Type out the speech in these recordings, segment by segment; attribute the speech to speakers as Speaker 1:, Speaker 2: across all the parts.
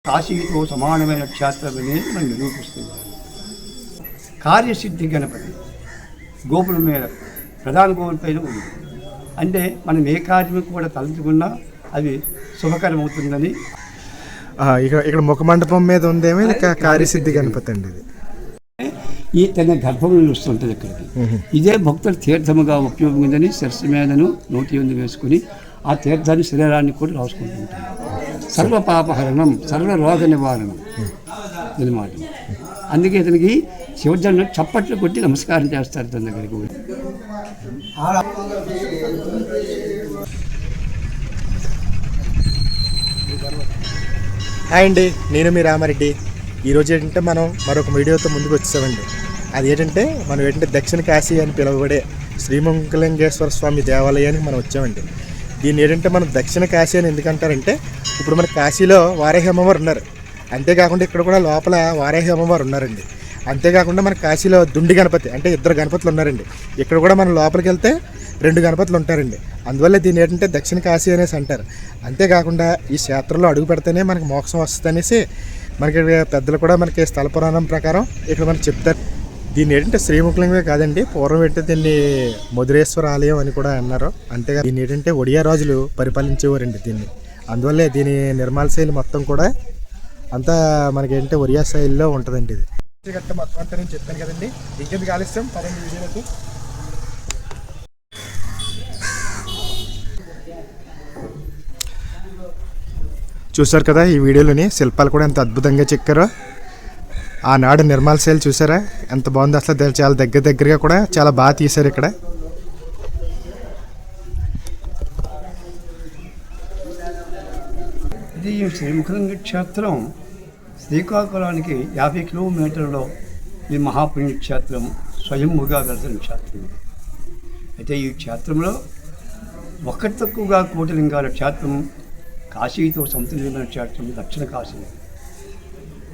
Speaker 1: కాశీతో సమానమైన క్షేత్రమనే మనం నిరూపిస్తున్నారు. కార్యసిద్ధి గణపతి గోపురం మీద ప్రధాన గోపురం పైన ఉంది. అంటే మనం ఏ కార్యం కూడా తలంచుకున్నా అది శుభకరమవుతుందని.
Speaker 2: ఇక్కడ ముఖమండపం మీద ఉందేమో కార్యసిద్ధి గణపతి అండి. ఇది
Speaker 1: ఈ తన గర్భంలో వస్తుంటుంది ఇక్కడికి. ఇదే భక్తులు తీర్థముగా ఉపయోగిందని శిరస్సు మీదను నోటి ఎందు వేసుకుని ఆ తీర్థాన్ని శరీరాన్ని కూడా రాసుకుంటూ ఉంటారు. సర్వ పాపహరణం, సర్వ రోగ నివారణం అన్నమాట. అందుకే ఇతనికి శివజన్లు చప్పట్లు కొట్టి నమస్కారం చేస్తారు తన దగ్గరికి.
Speaker 2: హాయ్ అండి, నేను మీ రామారెడ్డి. ఈరోజు ఏంటంటే మనం మరొక వీడియోతో ముందుకు వచ్చామండి. అది ఏంటంటే మనం ఏంటంటే దక్షిణ కాశీ అని పిలువబడే శ్రీమంగళలింగేశ్వర స్వామి దేవాలయానికి మనం వచ్చామండి. దీన్ని ఏంటంటే మనం దక్షిణ కాశీ అని ఎందుకంటారంటే ఇప్పుడు మన కాశీలో వారాహి అమ్మవారు ఉన్నారు, అంతేకాకుండా ఇక్కడ కూడా లోపల వారాహి అమ్మవారు ఉన్నారండి. అంతేకాకుండా మన కాశీలో దుండి గణపతి అంటే 2 గణపతులు ఉన్నారండి. ఇక్కడ కూడా మనం లోపలికి వెళ్తే 2 గణపతులు ఉంటారండి. అందువల్ల దీన్ని ఏంటంటే దక్షిణ కాశీ అనేసి అంటారు. అంతేకాకుండా ఈ క్షేత్రంలో అడుగు పెడితేనే మనకి మోక్షం వస్తుంది అనేసి మనకి పెద్దలు కూడా మనకి స్థల పురాణం ప్రకారం ఇక్కడ మనకి చెప్తారు. దీన్ని ఏంటంటే శ్రీముఖలింగమే కాదండి, పూర్వం ఏంటంటే దీన్ని మధురేశ్వర ఆలయం అని కూడా అన్నారు. అంతేగా దీన్ని ఏంటంటే ఒడియా రాజులు పరిపాలించేవారండి దీన్ని. అందువల్లే దీని నిర్మాణ శైలి మొత్తం కూడా అంతా మనకి ఏంటంటే ఒరియా శైలిలో ఉంటుందండి. ఇది గట్ట మొత్తం అంతా నేను చెప్పాను కదండి. ఇంకెందుకు ఆలస్యం, పదండి వీడియోలోకి. చూసారు కదా ఈ వీడియోలోని శిల్పాలు కూడా ఎంత అద్భుతంగా చెక్కారో. ఆనాడు నిర్మాణ శైలి చూసారా ఎంత బాగుంది. అసలు చాలా దగ్గరగా కూడా చాలా బాగా తీశారు ఇక్కడ.
Speaker 1: ఇది శ్రీముఖలింగ క్షేత్రం శ్రీకాకుళానికి 50 కిలోమీటర్లో ఈ మహాపుణ్యక్షేత్రం స్వయంభుగా వెళ్తున్న క్షేత్రం. అయితే ఈ క్షేత్రంలో ఒక్కటి తక్కువగా కోటిలింగాల క్షేత్రం, కాశీతో సమతుల్యమైన క్షేత్రం దక్షిణ కాశీ.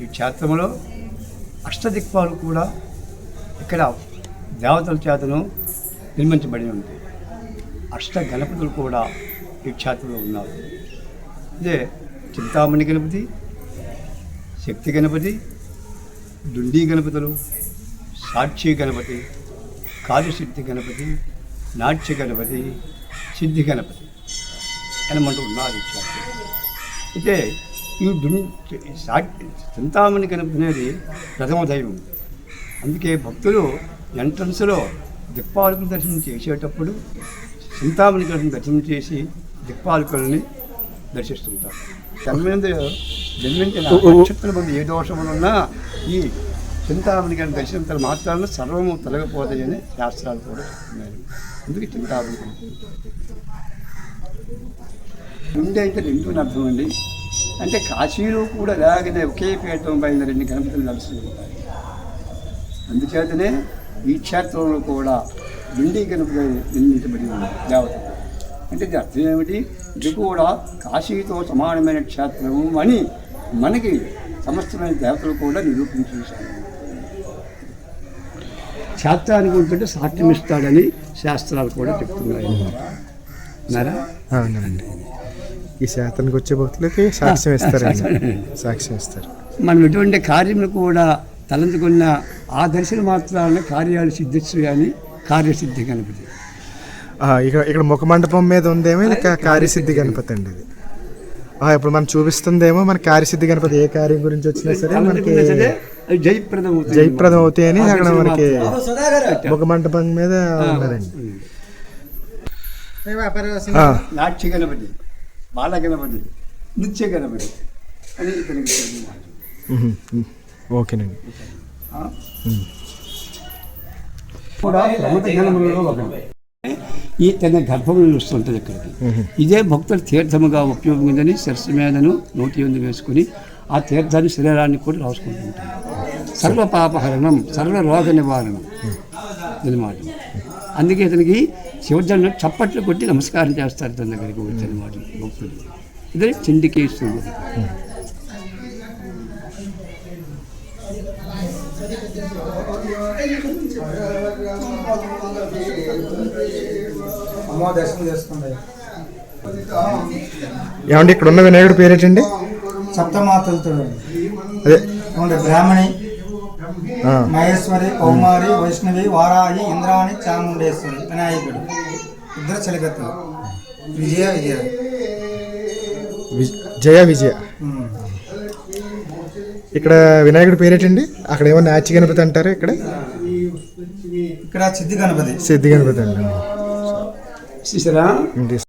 Speaker 1: ఈ క్షేత్రంలో అష్టదిక్పాలు కూడా ఇక్కడ దేవతల చేతను నిర్మించబడి ఉంది. అష్ట గణపతులు కూడా ఈ క్షేత్రంలో ఉన్నారు. ఇదే చింతామణి గణపతి, శక్తి గణపతి, దుండీ గణపతులు, సాక్షి గణపతి, కార్యసిద్ధి గణపతి, నాట్య గణపతి, సిద్ధి గణపతి అనమంటూ ఉన్నారు ఈ క్షేత్రం. అయితే ఈ చింతామణి గణపతి అనేది ప్రథమ దైవం. అందుకే భక్తులు ఎంట్రన్స్లో దిక్పాలకుల దర్శనం చేసేటప్పుడు చింతామణి గణపతిని దర్శనం చేసి దిక్పాలకులని దర్శిస్తుంటారు. జన్మించిన నక్షత్ర మంది ఏ దోషములున్నా ఈ చింతామణి గారిని దర్శించిన మాత్రాలను సర్వము తొలగిపోతాయని శాస్త్రాలు కూడా చెప్తున్నాయి. అందుకే చింతామణి నుండి అయితే నిండుని అర్థం అండి. అంటే కాశీలో కూడా లాగానే ఒకే పీఠం పైన 2 గణపతులు నడుస్తూ ఉంటాయి. అందుచేతనే ఈ క్షేత్రంలో కూడా దుండీ గణపతి నిర్మించబడి ఉంది దేవత. అంటే ఇది అర్థం ఏమిటి? ఇది కూడా కాశీతో సమానమైన క్షేత్రము అని మనకి సమస్తమైన దేవతలు కూడా నిరూపించేశారు. క్షేత్రానికి ఉంటుంటే సాక్ష్యం ఇస్తాడని శాస్త్రాలు కూడా చెప్తున్నాయి.
Speaker 2: అవునండి, ఈ క్షేత్రానికి వచ్చే భక్తులకి సాక్ష్యం ఇస్తారు.
Speaker 1: మనం ఎటువంటి కార్యములు కూడా తలంచుకున్న ఆ దర్శనం మాత్రాన కార్యాలు సిద్ధిస్తు అని కార్యసిద్ధి గణపతి.
Speaker 2: ఇక్కడ ముఖమండపం మీద ఉందేమో కార్యసిద్ధి గణపతి అండి. ఇది ఇప్పుడు మనం చూపిస్తుందేమో మన కార్యసిద్ధి గణపతి ఏ కార్యం గురించి వచ్చినా సరే మనకి జయప్రదం అవుతాయని అక్కడ మనకి ముఖమండపం మీద ఉన్నారండి.
Speaker 1: నాట్య గణపతి, బాల గణపతి, నృత్య గణపతి అని ఇతనికి.
Speaker 2: ఓకేనండి.
Speaker 1: కూడా ప్రముఖ గణములలో ఒకటి ఈ తన గర్భంలో వస్తుంటుంది ఇక్కడికి. ఇదే భక్తులు తీర్థముగా ఉపయోగిందని శిరస్సు మీదను నోటి ఎందు వేసుకుని ఆ తీర్థాన్ని శరీరాన్ని కూడా రాసుకుంటూ ఉంటారు. సర్వ పాపహరణం, సర్వ రోగ నివారణం అన్నమాట. అందుకే ఇతనికి శివజన్లు చప్పట్లు కొట్టి నమస్కారం చేస్తారు తన దగ్గరికి వచ్చి అన్నమాట భక్తులు. ఇదే చండికేశ్వరుడు.
Speaker 2: ఏమండి ఇక్కడ ఉన్న వినాయకుడి పేరేటండి?
Speaker 3: సప్తమాతలతో
Speaker 2: అదే
Speaker 3: బ్రాహ్మణి,
Speaker 2: ఆ,
Speaker 3: మహేశ్వరి, కౌమారి, వైష్ణవి, వారాహి, ఇంద్రాణి, చాముండేశ్వరి, వినాయకుడు, ఇద్దరు చలికత్తలు. విజయ విజయ.
Speaker 2: జయ విజయ. ఇక్కడ వినాయకుడి పేరేటండి? అక్కడ ఏమో నాచి గణపతి అంటారు, ఇక్కడ
Speaker 3: ఇక్కడ సిద్ధి గణపతి.
Speaker 2: సిద్ధి గణపతి అండి.
Speaker 1: చూసారా?